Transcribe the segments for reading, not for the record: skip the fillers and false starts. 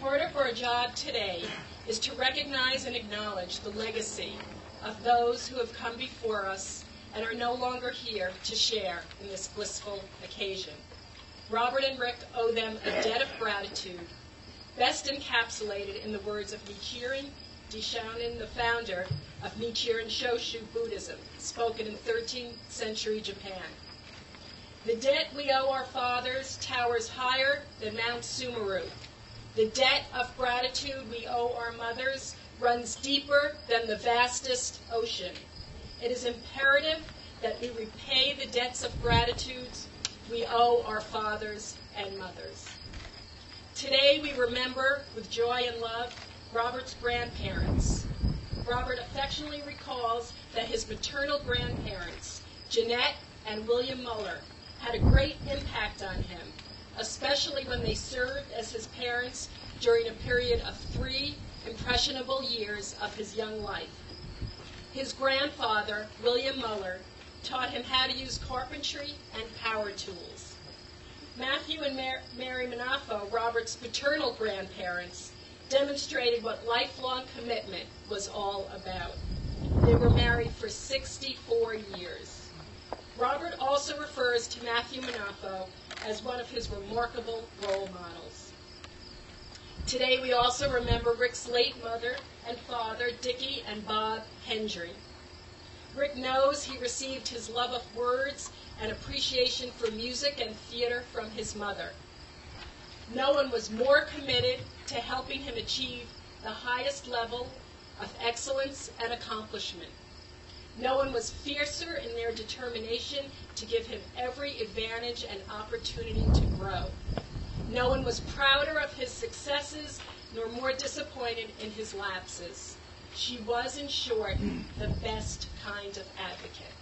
Part of our job today is to recognize and acknowledge the legacy of those who have come before us and are no longer here to share in this blissful occasion. Robert and Rick owe them a debt of gratitude, best encapsulated in the words of Nichiren Daishonin, the founder of Nichiren Shoshu Buddhism, spoken in 13th century Japan. The debt we owe our fathers towers higher than Mount Sumeru. The debt of gratitude we owe our mothers runs deeper than the vastest ocean. It is imperative that we repay the debts of gratitude we owe our fathers and mothers. Today we remember with joy and love Robert's grandparents. Robert affectionately recalls that his maternal grandparents, Jeanette and William Muller, had a great impact on him, especially when they served as his parents during a period of 3 impressionable years of his young life. His grandfather, William Muller, taught him how to use carpentry and power tools. Matthew and Mary Manafo, Robert's paternal grandparents, demonstrated what lifelong commitment was all about. They were married for 64 years. Robert also refers to Matthew Manafo as one of his remarkable role models. Today we also remember Rick's late mother and father, Dickie and Bob Hendry. Rick knows he received his love of words and appreciation for music and theater from his mother. No one was more committed to helping him achieve the highest level of excellence and accomplishment. No one was fiercer in their determination to give him every advantage and opportunity to grow. No one was prouder of his successes nor more disappointed in his lapses. She was, in short, the best kind of advocate.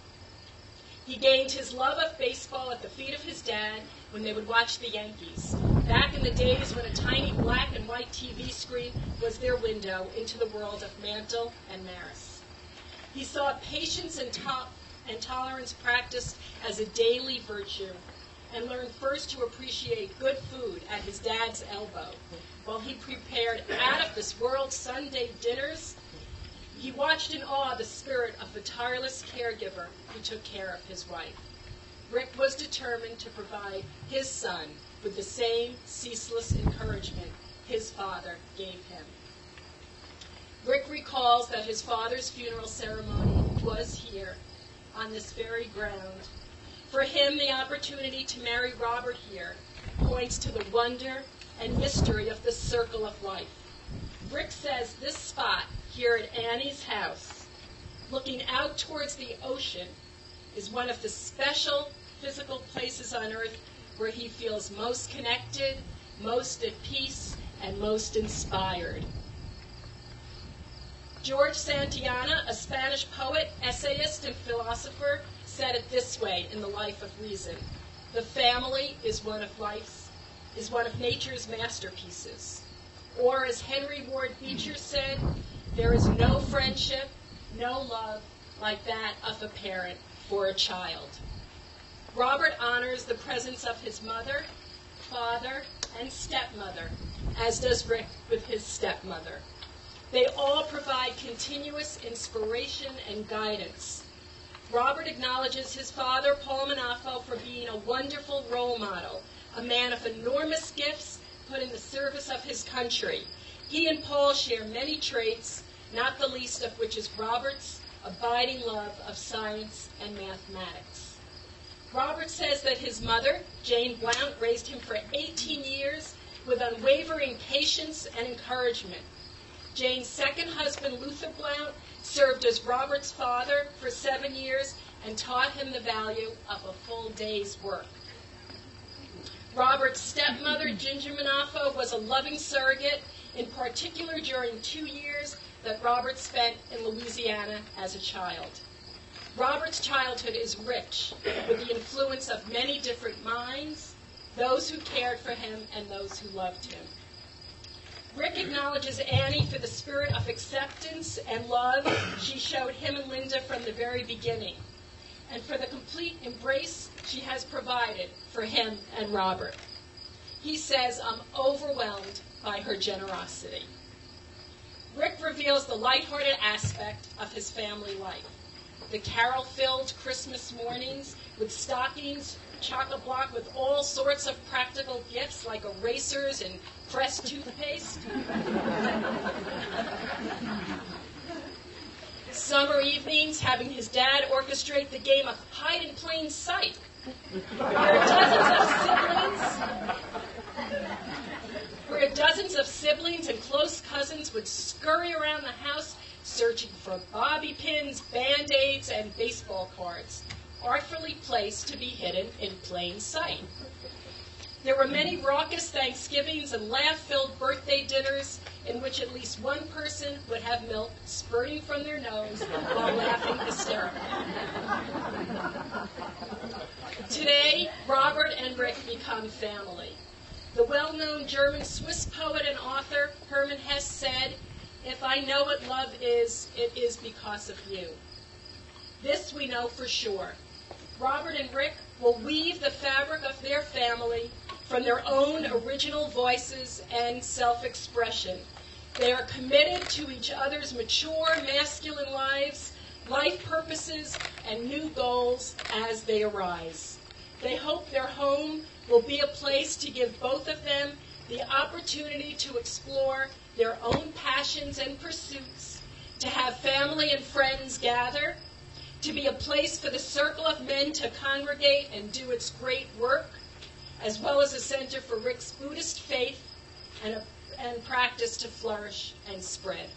He gained his love of baseball at the feet of his dad when they would watch the Yankees, back in the days when a tiny black and white TV screen was their window into the world of Mantle and Maris. He saw patience and tolerance practiced as a daily virtue and learned first to appreciate good food at his dad's elbow. While he prepared out-of-this-world Sunday dinners, he watched in awe the spirit of the tireless caregiver who took care of his wife. Rick was determined to provide his son with the same ceaseless encouragement his father gave him. Rick recalls that his father's funeral ceremony was here, on this very ground. For him, the opportunity to marry Robert here points to the wonder and mystery of the circle of life. Rick says this spot here at Annie's house, looking out towards the ocean, is one of the special physical places on earth where he feels most connected, most at peace, and most inspired. George Santayana, a Spanish poet, essayist, and philosopher, said it this way in The Life of Reason: "The family is one of nature's masterpieces." Or, as Henry Ward Beecher said, "There is no friendship, no love like that of a parent for a child." Robert honors the presence of his mother, father, and stepmother, as does Rick with his stepmother. They all provide continuous inspiration and guidance. Robert acknowledges his father, Paul Manafo, for being a wonderful role model, a man of enormous gifts put in the service of his country. He and Paul share many traits, not the least of which is Robert's abiding love of science and mathematics. Robert says that his mother, Jane Blount, raised him for 18 years with unwavering patience and encouragement. Jane's second husband, Luther Blount, served as Robert's father for 7 years and taught him the value of a full day's work. Robert's stepmother, Ginger Manafo, was a loving surrogate, in particular during 2 years that Robert spent in Louisiana as a child. Robert's childhood is rich with the influence of many different minds, those who cared for him and those who loved him. Rick acknowledges Annie for the spirit of acceptance and love she showed him and Linda from the very beginning, and for the complete embrace she has provided for him and Robert. He says, "I'm overwhelmed by her generosity. Rick reveals the lighthearted aspect of his family life. The carol-filled Christmas mornings with stockings chock-a-block with all sorts of practical gifts like erasers and Crest toothpaste. Summer evenings having his dad orchestrate the game of hide in plain sight, where dozens of siblings and close cousins would scurry around the house searching for bobby pins, Band-Aids, and baseball cards, artfully placed to be hidden in plain sight. There were many raucous Thanksgivings and laugh-filled birthday dinners in which at least one person would have milk spurting from their nose while laughing hysterically. Today, Robert and Rick become family. The well-known German Swiss poet and author Hermann Hesse said, "If I know what love is, it is because of you." This we know for sure. Robert and Rick will weave the fabric of their family from their own original voices and self-expression. They are committed to each other's mature, masculine lives, life purposes, and new goals as they arise. They hope their home will be a place to give both of them the opportunity to explore their own passions and pursuits, to have family and friends gather, to be a place for the circle of men to congregate and do its great work, as well as a center for Rick's Buddhist faith and practice to flourish and spread.